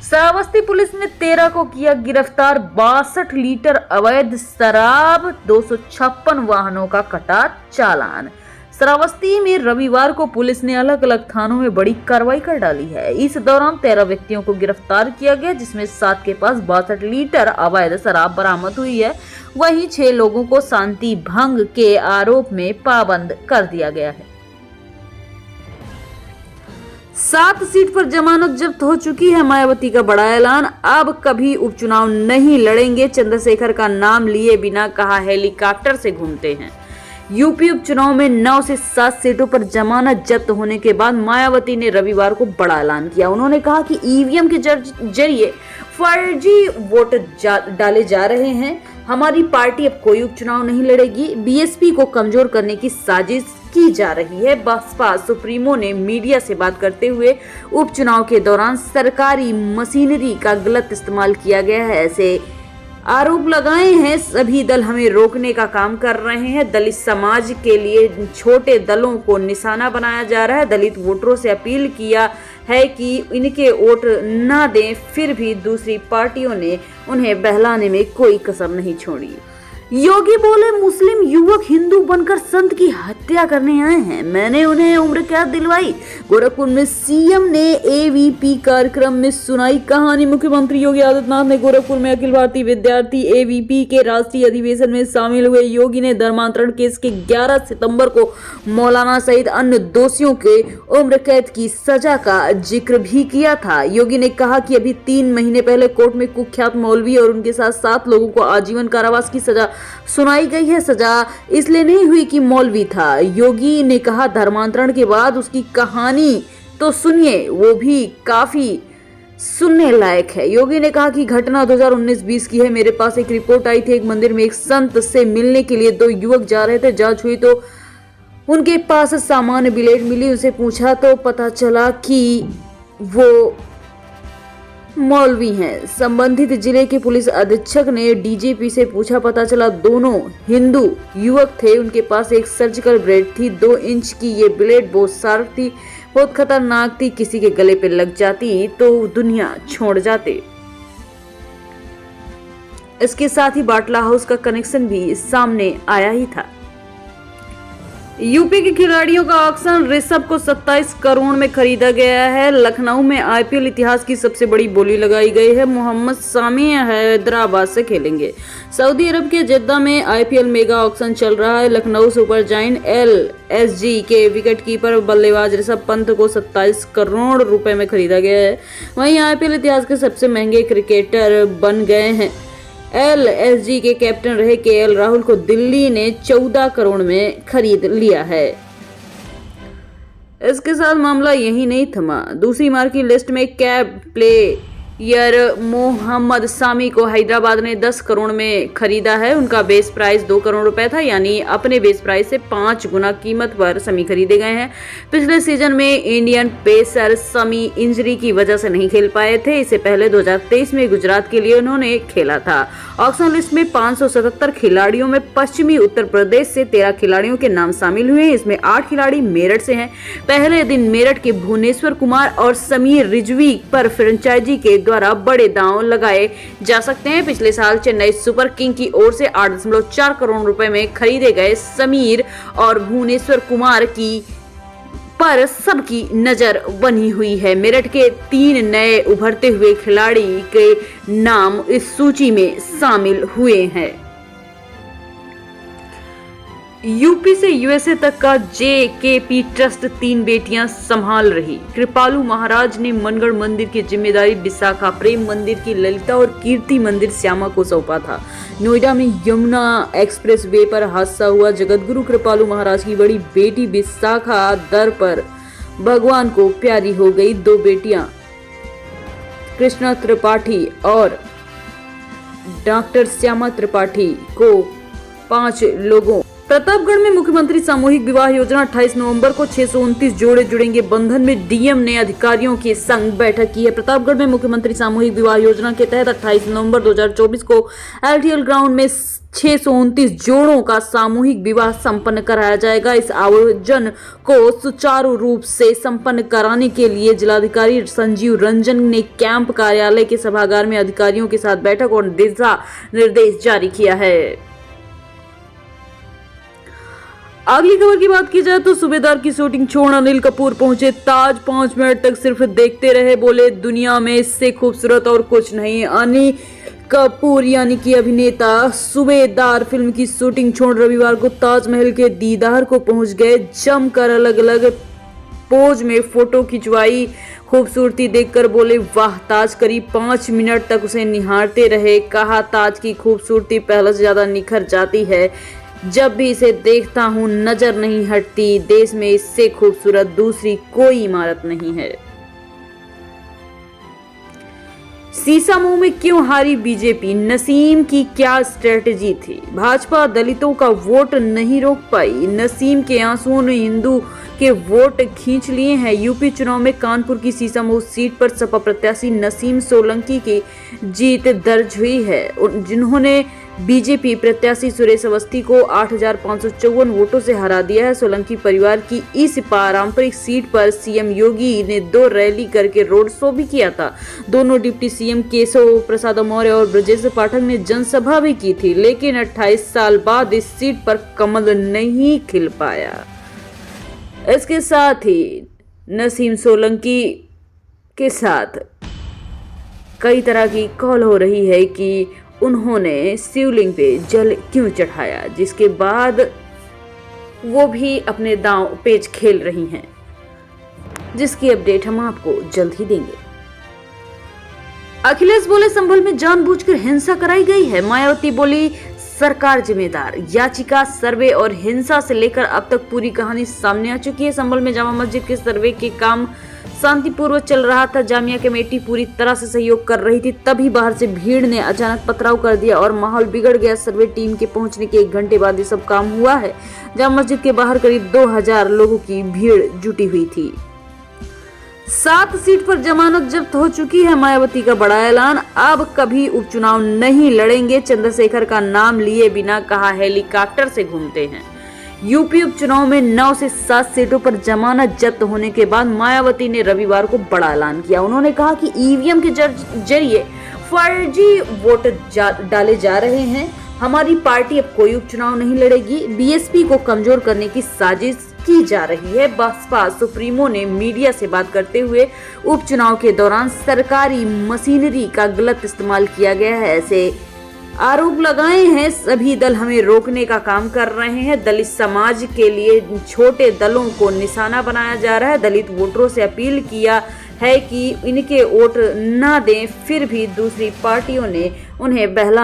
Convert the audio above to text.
Shravasti police ने 13 को किया गिरफ्तार। 62 लीटर अवैध शराब, 256 वाहनों का कटा चालान। श्रावस्ती में रविवार को पुलिस ने अलग अलग थानों में बड़ी कार्रवाई कर डाली है। इस दौरान 13 व्यक्तियों को गिरफ्तार किया गया, जिसमें 7 के पास 62 लीटर अवैध शराब बरामद हुई है। वहीं 6 लोगों को शांति भंग के आरोप में पाबंद कर दिया गया है। 7 सीट पर जमानत जब्त हो चुकी है। मायावती का बड़ा ऐलान, अब कभी उपचुनाव नहीं लड़ेंगे। चंद्रशेखर का नाम लिए बिना कहा हेलीकॉप्टर से घूमते हैं। यूपी उपचुनाव में 9 से 7 सीटों पर जमानत जब्त होने के बाद मायावती ने रविवार को बड़ा ऐलान किया। उन्होंने कहा कि ईवीएम के जरिए फर्जी वोट डाले जा रहे हैं। हमारी पार्टी अब कोई उपचुनाव नहीं लड़ेगी। बीएसपी को कमजोर करने की साजिश की जा रही है। बसपा सुप्रीमो ने मीडिया से बात करते हुए उपचुनाव के दौरान सरकारी मशीनरी का गलत इस्तेमाल किया गया है, ऐसे आरोप लगाए हैं। सभी दल हमें रोकने का काम कर रहे हैं। दलित समाज के लिए छोटे दलों को निशाना बनाया जा रहा है। दलित वोटरों से अपील किया है कि इनके वोट न दें, फिर भी दूसरी पार्टियों ने उन्हें बहलाने में कोई कसर नहीं छोड़ी। योगी बोले, मुस्लिम युवक हिंदू बनकर संत की हत्या करने आए हैं, मैंने उन्हें उम्र कैद दिलवाई। गोरखपुर में सीएम ने एवीपी कार्यक्रम में सुनाई कहानी। मुख्यमंत्री योगी आदित्यनाथ ने गोरखपुर में अखिल भारतीय विद्यार्थी एवीपी के राष्ट्रीय अधिवेशन में शामिल हुए। योगी ने धर्मांतरण केस के 11 सितंबर को मौलाना सहित अन्य दोषियों के उम्र कैद की सजा का जिक्र भी किया था। योगी ने कहा कि अभी 3 महीने पहले कोर्ट में कुख्यात मौलवी और उनके साथ 7 लोगों को आजीवन कारावास की सजा सुनाई गई है। सजा इसलिए नहीं हुई कि मौलवी था। योगी ने कहा, धर्मांतरण के बाद उसकी कहानी तो सुनिए, वो भी काफी सुनने लायक है। योगी ने कहा कि घटना 2019-20 की है। मेरे पास एक रिपोर्ट आई थी, एक मंदिर में एक संत से मिलने के लिए 2 युवक जा रहे थे। जांच हुई तो उनके पास सामान्य ब्लेड मिली। उसे पूछा तो पता चला कि वो मौलवी हैं। संबंधित जिले के पुलिस अधीक्षक ने डीजीपी से पूछा, पता चला दोनों हिंदू युवक थे। उनके पास एक सर्जिकल ब्लेड थी, 2 इंच की। ये ब्लेड बहुत शार्प थी, बहुत खतरनाक थी। किसी के गले पे लग जाती तो दुनिया छोड़ जाते। इसके साथ ही बाटला हाउस का कनेक्शन भी सामने आया ही था। यूपी के खिलाड़ियों का ऑक्शन, ऋषभ को 27 करोड़ में खरीदा गया है। लखनऊ में आईपीएल इतिहास की सबसे बड़ी बोली लगाई गई है। मोहम्मद शामी हैदराबाद से खेलेंगे। सऊदी अरब के जेद्दा में आईपीएल मेगा ऑक्शन चल रहा है। लखनऊ सुपर जायंट एलएसजी के विकेटकीपर बल्लेबाज ऋषभ पंत को 27 करोड़ रुपए में खरीदा गया है। वहीं आईपीएल इतिहास के सबसे महंगे क्रिकेटर बन गए हैं। एलएसजी के कैप्टन रहे केएल राहुल को दिल्ली ने 14 करोड़ में खरीद लिया है। इसके साथ मामला यही नहीं थमा। दूसरी मार की लिस्ट में कैप प्लेयर मोहम्मद शामी को हैदराबाद ने 10 करोड़ में खरीदा है। उनका बेस प्राइस 2 करोड़ रुपए था, यानी अपने बेस प्राइस से 5 गुना कीमत पर शमी खरीदे गए हैं। पिछले सीजन में इंडियन पेसर शमी इंजरी की वजह से नहीं खेल पाए थे। इससे पहले 2023 में गुजरात के लिए उन्होंने खेला था। ऑक्शन लिस्ट में 577 खिलाड़ियों में पश्चिमी उत्तर प्रदेश से 13 खिलाड़ियों के नाम शामिल हुए हैं। इसमें 8 खिलाड़ी मेरठ से हैं। पहले दिन मेरठ के भुवनेश्वर कुमार और समीर रिजवी पर फ्रेंचाइजी के द्वारा बड़े दांव लगाए जा सकते हैं। पिछले साल चेन्नई सुपर किंग की ओर से 8.4 करोड़ रुपए में खरीदे गए समीर और भुवनेश्वर कुमार की पर सबकी नजर बनी हुई है। मेरठ के 3 नए उभरते हुए खिलाड़ी के नाम इस सूची में शामिल हुए हैं। यूपी से यूएसए तक का जेकेपी ट्रस्ट 3 बेटियां संभाल रही। कृपालू महाराज ने मनगढ़ मंदिर की जिम्मेदारी विशाखा प्रेम मंदिर की ललिता और कीर्ति मंदिर श्यामा को सौंपा था। नोएडा में यमुना एक्सप्रेस वे पर हादसा हुआ। जगतगुरु कृपालू महाराज की बड़ी बेटी विशाखा दर पर भगवान को प्यारी हो गई। 2 बेटियां कृष्णा त्रिपाठी और डॉक्टर श्यामा त्रिपाठी को 5 लोगों प्रतापगढ़ में मुख्यमंत्री सामूहिक विवाह योजना 28 नवंबर को 629 जोड़े जुड़ेंगे बंधन में। डीएम ने अधिकारियों के संग बैठक की है। प्रतापगढ़ में मुख्यमंत्री सामूहिक विवाह योजना के तहत 28 नवंबर 2024 को एलटीएल ग्राउंड में 629 जोड़ों का सामूहिक विवाह संपन्न कराया जाएगा। इस आयोजन को सुचारू रूप से संपन्न कराने के लिए जिलाधिकारी संजीव रंजन ने कैंप कार्यालय के सभागार में अधिकारियों के साथ बैठक और दिशा निर्देश जारी किया है। अगली खबर की बात की जाए तो सूबेदार की शूटिंग छोड़ अनिल कपूर पहुंचे ताज। 5 मिनट तक सिर्फ देखते रहे, बोले दुनिया में इससे खूबसूरत और कुछ नहीं। अनिल कपूर यानी कि अभिनेता सूबेदार फिल्म की शूटिंग छोड़ रविवार को ताजमहल के दीदार को पहुंच गए। जमकर अलग अलग पोज में फोटो खिंचवाई। खूबसूरती देखकर बोले वाह ताज। करीब 5 मिनट तक उसे निहारते रहे। कहा ताज की खूबसूरती पहले से ज्यादा निखर जाती है। जब भी इसे देखता हूँ नजर नहीं हटती। देश में इससे खूबसूरत दूसरी कोई इमारत नहीं है। सीसामऊ में क्यों हारी बीजेपी? नसीम की क्या स्ट्रेटजी थी? भाजपा दलितों का वोट नहीं रोक पाई। नसीम के आंसुओं ने हिंदू के वोट खींच लिए हैं। यूपी चुनाव में कानपुर की सीसामऊ सीट पर सपा प्रत्याशी नसीम सोलंकी की जीत दर्ज हुई है, जिन्होंने बीजेपी प्रत्याशी सुरेश अवस्थी को 8,554 वोटों से हरा दिया है। सोलंकी परिवार की इस पारंपरिक सीट पर सीएम योगी ने 2 रैली करके रोड शो भी किया था। दोनों डिप्टी सीएम केशव प्रसाद मौर्य और ब्रजेश पाठक ने जनसभा भी की थी, लेकिन 28 साल बाद इस सीट पर कमल नहीं खिल पाया। इसके साथ ही नसीम सोलंकी के साथ कई तरह की कॉल हो रही है कि उन्होंने शिवलिंग पे जल क्यों चढ़ाया, जिसके बाद वो भी अपने दांव पेच खेल रही हैं, जिसकी अपडेट हम आपको जल्द ही देंगे। अखिलेश बोले संभल में जानबूझकर हिंसा कराई गई है। मायावती बोली सरकार जिम्मेदार। याचिका, सर्वे और हिंसा से लेकर अब तक पूरी कहानी सामने आ चुकी है। संभल में जामा मस्जिद के सर्वे के काम शांतिपूर्वक चल रहा था। जामिया कमेटी पूरी तरह से सहयोग कर रही थी, तभी बाहर से भीड़ ने अचानक पथराव कर दिया और माहौल बिगड़ गया। सर्वे टीम के पहुंचने के 1 घंटे बाद ये सब काम हुआ है। जामा मस्जिद के बाहर करीब 2000 लोगों की भीड़ जुटी हुई थी। 7 सीट पर जमानत जब्त हो चुकी है। मायावती का बड़ा ऐलान, अब कभी उपचुनाव नहीं लड़ेंगे। चंद्रशेखर का नाम लिए बिना कहा हेलीकॉप्टर से घूमते हैं। यूपी उपचुनाव में 9 से 7 सीटों पर जमानत जब्त होने के बाद मायावती ने रविवार को बड़ा ऐलान किया। उन्होंने कहा कि ईवीएम के जरिए फर्जी वोट डाले जा रहे हैं। हमारी पार्टी अब कोई उपचुनाव नहीं लड़ेगी। बीएसपी को कमजोर करने की साजिश की जा रही है। बसपा सुप्रीमो ने मीडिया से बात करते हुए उपचुनाव के दौरान सरकारी मशीनरी का गलत इस्तेमाल किया गया है, ऐसे आरोप लगाए हैं। सभी दल हमें रोकने का काम कर रहे हैं। दलित समाज के लिए छोटे दलों को निशाना बनाया जा रहा है। दलित वोटरों से अपील किया है कि इनके वोट ना दें, फिर भी दूसरी पार्टियों ने उन्हें बहला